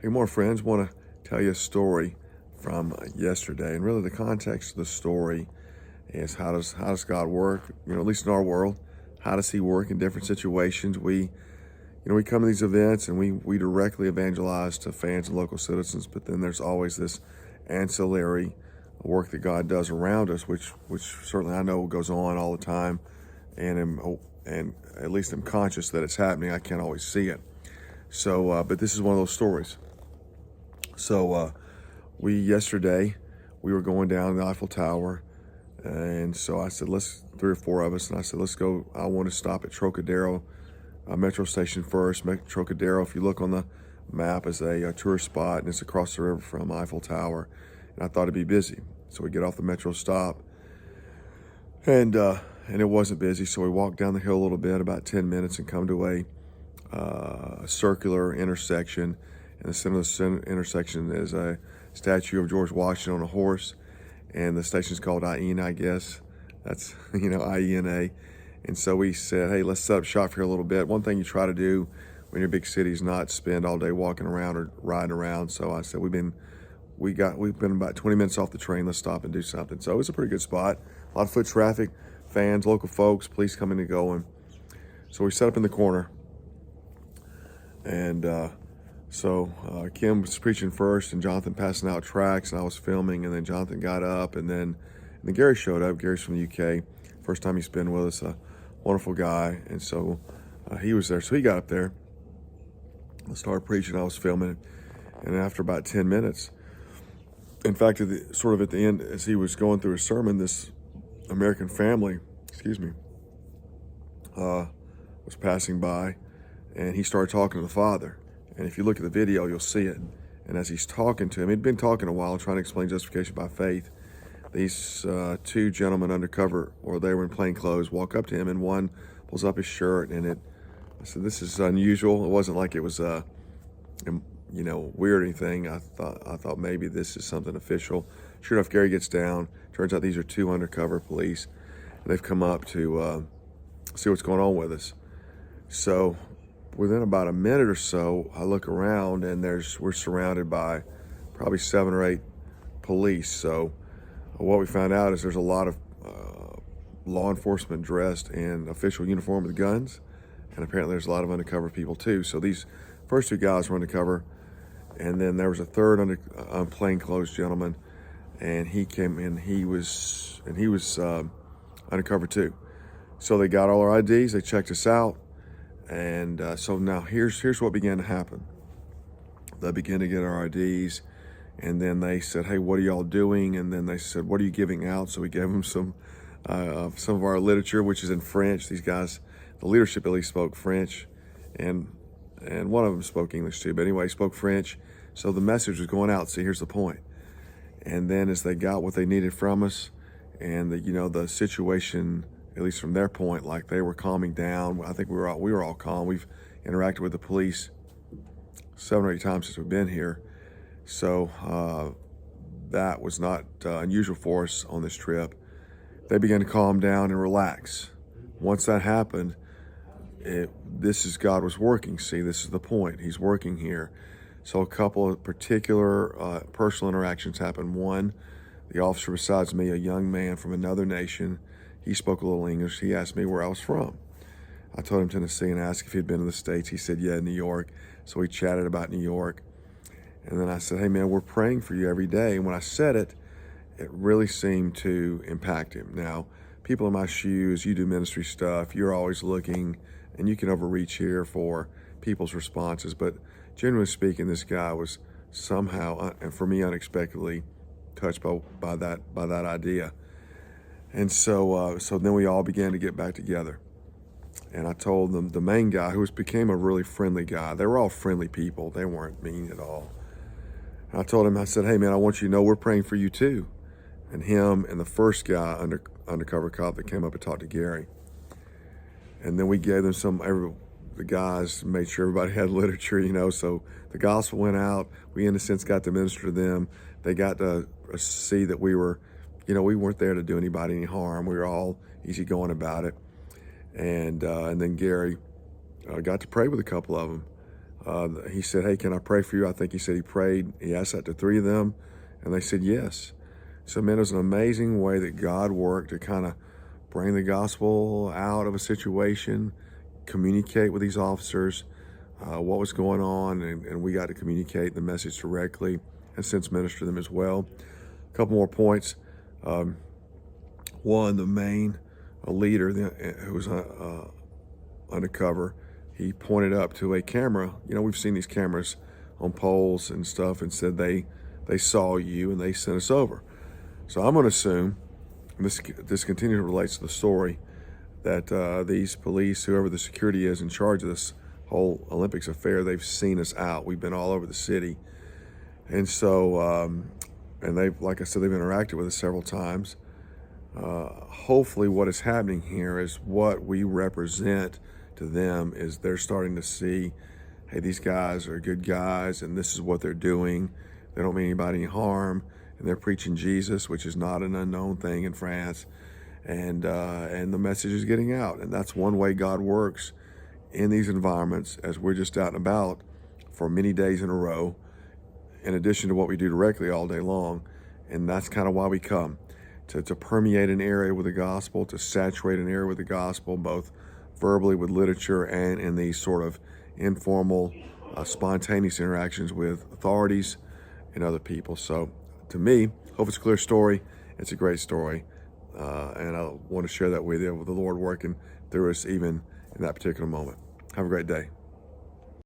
Hey, more friends, want to tell you a story from yesterday, and really the context of the story is how does God work? At least in our world, how does He work in different situations? We come to these events and we directly evangelize to fans and local citizens, but then there's always this ancillary work that God does around us, which certainly I know goes on all the time, and at least I'm conscious that it's happening. I can't always see it. So, but this is one of those stories. So yesterday we were going down the Eiffel Tower, and so I said, three or four of us, and I said, let's go. I want to stop at Trocadero metro station first. Trocadero, if you look on the map, is a tourist spot, and it's across the river from Eiffel Tower. And I thought it'd be busy, so we get off the metro stop, and it wasn't busy. So we walked down the hill a little bit, about 10 minutes, and come to a circular intersection. In the center of the intersection is a statue of George Washington on a horse, and the station's called IENA, I guess. That's, IENA. And so we said, hey, let's set up shop here a little bit. One thing you try to do when you're in a big city is not spend all day walking around or riding around. So I said, we've been about 20 minutes off the train. Let's stop and do something. So it was a pretty good spot. A lot of foot traffic, fans, local folks, police coming and going. So we set up in the corner, and so Kim was preaching first, and Jonathan passing out tracts, and I was filming, and then Jonathan got up, and then Gary showed up. Gary's from the UK. First time he's been with us, a wonderful guy, and so he was there. So he got up there. I started preaching. I was filming, and after about 10 minutes, in fact, at the end, as he was going through his sermon, this American family, was passing by, and he started talking to the father. And if you look at the video, you'll see it. And as he's talking to him, he'd been talking a while, trying to explain justification by faith. These two gentlemen undercover, or they were in plain clothes, walk up to him, and one pulls up his shirt, and I said, this is unusual. It wasn't like it was, weird or anything. I thought maybe this is something official. Sure enough, Gary gets down. Turns out these are two undercover police, and they've come up to see what's going on with us. So within about a minute or so, I look around, and we're surrounded by probably 7 or 8 police. So what we found out is there's a lot of law enforcement dressed in official uniform with guns, and apparently there's a lot of undercover people too. So these first 2 guys were undercover, and then there was a third plainclothes gentleman, and he came in. He was undercover too. So they got all our IDs. They checked us out. And so now here's what began to happen. They began to get our IDs, and then they said, hey, what are y'all doing? And then they said, what are you giving out? So we gave them some of our literature, which is in French. These guys, the leadership at least, spoke French, and one of them spoke English too. But anyway, spoke French. So the message was going out. See, here's the point. And then as they got what they needed from us, and the situation, at least from their point, like they were calming down. I think we were all calm. We've interacted with the police 7 or 8 times since we've been here. So that was not unusual for us on this trip. They began to calm down and relax. Once that happened, God was working. See, this is the point. He's working here. So a couple of particular personal interactions happened. One, the officer besides me, a young man from another nation, he spoke a little English. He asked me where I was from. I told him Tennessee and asked if he'd been to the States. He said, yeah, New York. So we chatted about New York. And then I said, hey, man, we're praying for you every day. And when I said it, it really seemed to impact him. Now, people in my shoes, you do ministry stuff, you're always looking, and you can overreach here for people's responses. But generally speaking, this guy was somehow, and for me, unexpectedly touched by that idea. And so then we all began to get back together. And I told them, the main guy, who became a really friendly guy, they were all friendly people. They weren't mean at all. And I told him, I said, hey, man, I want you to know we're praying for you too. And him and the first guy, undercover cop that came up and talked to Gary. And then we gave them the guys made sure everybody had literature, so the gospel went out. We, in a sense, got to minister to them. They got to see that we weren't there to do anybody any harm. We were all easygoing about it. And then Gary got to pray with a couple of them. He said, "Hey, can I pray for you?" I think he said he prayed. He asked that to 3 of them, and they said yes. So, man, it was an amazing way that God worked to kind of bring the gospel out of a situation, communicate with these officers what was going on, and we got to communicate the message directly and since minister to them as well. A couple more points. One, the main leader who was undercover, he pointed up to a camera. You know, we've seen these cameras on poles and stuff, and said they saw you and they sent us over. So I'm going to assume, and this continues to relate to the story, that these police, whoever the security is in charge of this whole Olympics affair, they've seen us out. We've been all over the city. And so, and they've, like I said, they've interacted with us several times. Hopefully what is happening here is what we represent to them is they're starting to see, hey, these guys are good guys and this is what they're doing. They don't mean anybody any harm, and they're preaching Jesus, which is not an unknown thing in France. And the message is getting out. And that's one way God works in these environments, as we're just out and about for many days in a row, in addition to what we do directly all day long. And that's kind of why we come, to permeate an area with the gospel, to saturate an area with the gospel, both verbally with literature and in these sort of informal, spontaneous interactions with authorities and other people. So to me, hope it's a clear story. It's a great story. And I want to share that with you, with the Lord working through us even in that particular moment. Have a great day.